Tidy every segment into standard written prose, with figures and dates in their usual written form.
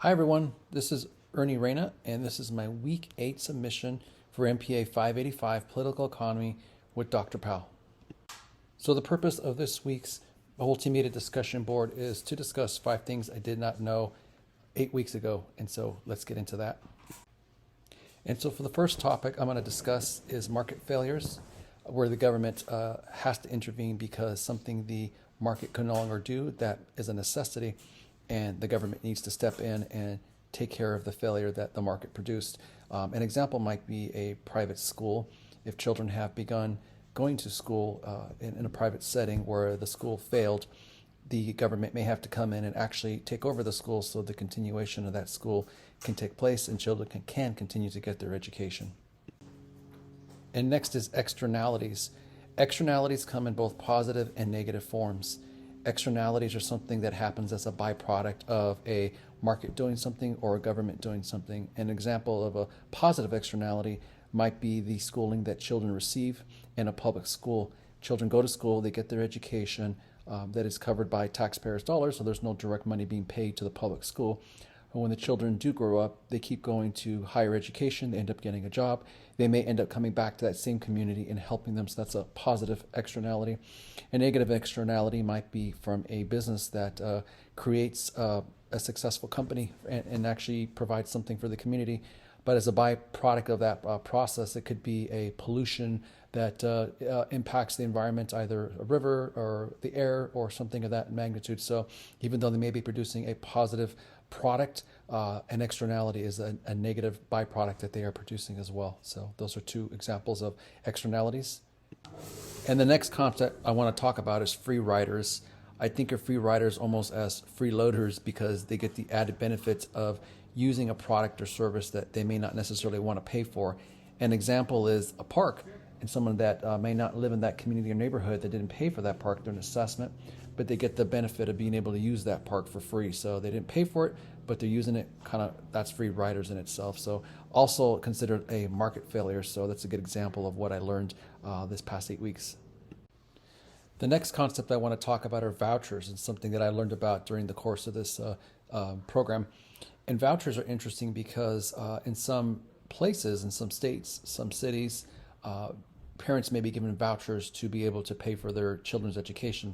Hi everyone, this is Ernie Reyna, and this is my Week 8 submission for MPA 585 Political Economy with Dr. Powell. So the purpose of this week's multimedia discussion board is to discuss 5 things I did not know 8 weeks ago, and so let's get into that. And so for the first topic I'm going to discuss is market failures, where the government has to intervene because something the market can no longer do that is a necessity, and the government needs to step in and take care of the failure that the market produced. An example might be a private school. If children have begun going to school in a private setting where the school failed, the government may have to come in and actually take over the school so the continuation of that school can take place and children can continue to get their education. And next is externalities. Externalities come in both positive and negative forms. Externalities are something that happens as a byproduct of a market doing something or a government doing something. An example of a positive externality might be the schooling that children receive in a public school. Children go to school, they get their education that is covered by taxpayers' dollars, so there's no direct money being paid to the public school. And when the children do grow up, they keep going to higher education, they end up getting a job. They may end up coming back to that same community and helping them, so that's a positive externality. A negative externality might be from a business that creates a successful company and actually provides something for the community. But as a byproduct of that process, it could be a pollution that impacts the environment, either a river or the air or something of that magnitude. So even though they may be producing a positive product, an externality is a negative byproduct that they are producing as well. So those are 2 examples of externalities. And the next concept I want to talk about is free riders. I think of free riders almost as freeloaders because they get the added benefits of using a product or service that they may not necessarily want to pay for. An example is a park, and someone that may not live in that community or neighborhood that didn't pay for that park during assessment, but they get the benefit of being able to use that park for free. So they didn't pay for it, but they're using it, that's free riders in itself. So also considered a market failure. So that's a good example of what I learned this past 8 weeks. The next concept I want to talk about are vouchers, and something that I learned about during the course of this program. And vouchers are interesting because in some places, in some states, some cities, parents may be given vouchers to be able to pay for their children's education.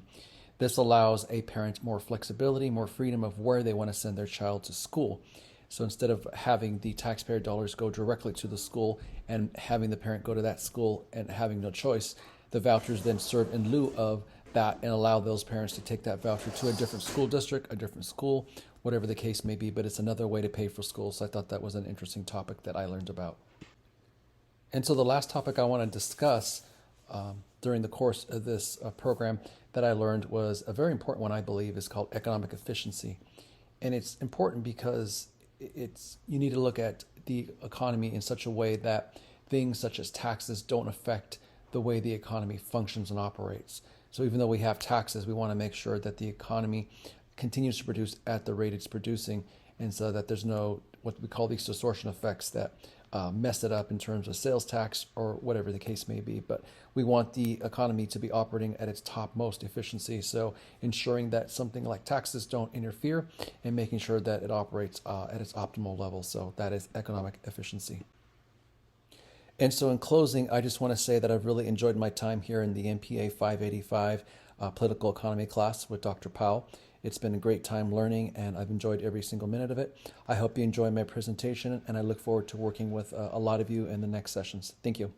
This allows a parent more flexibility, more freedom of where they want to send their child to school. So instead of having the taxpayer dollars go directly to the school and having the parent go to that school and having no choice, the vouchers then serve in lieu of that and allow those parents to take that voucher to a different school district, a different school, whatever the case may be, but it's another way to pay for school. So I thought that was an interesting topic that I learned about. And so the last topic I want to discuss during the course of this program that I learned was a very important one, I believe, is called economic efficiency. And it's important because you need to look at the economy in such a way that things such as taxes don't affect the way the economy functions and operates. So even though we have taxes, we want to make sure that the economy continues to produce at the rate it's producing, and so that there's no what we call these distortion effects that mess it up in terms of sales tax or whatever the case may be. But we want the economy to be operating at its topmost efficiency. So ensuring that something like taxes don't interfere and making sure that it operates at its optimal level. So that is economic efficiency. And so in closing, I just want to say that I've really enjoyed my time here in the MPA 585 political economy class with Dr. Powell. It's been a great time learning, and I've enjoyed every single minute of it. I hope you enjoy my presentation, and I look forward to working with a lot of you in the next sessions. Thank you.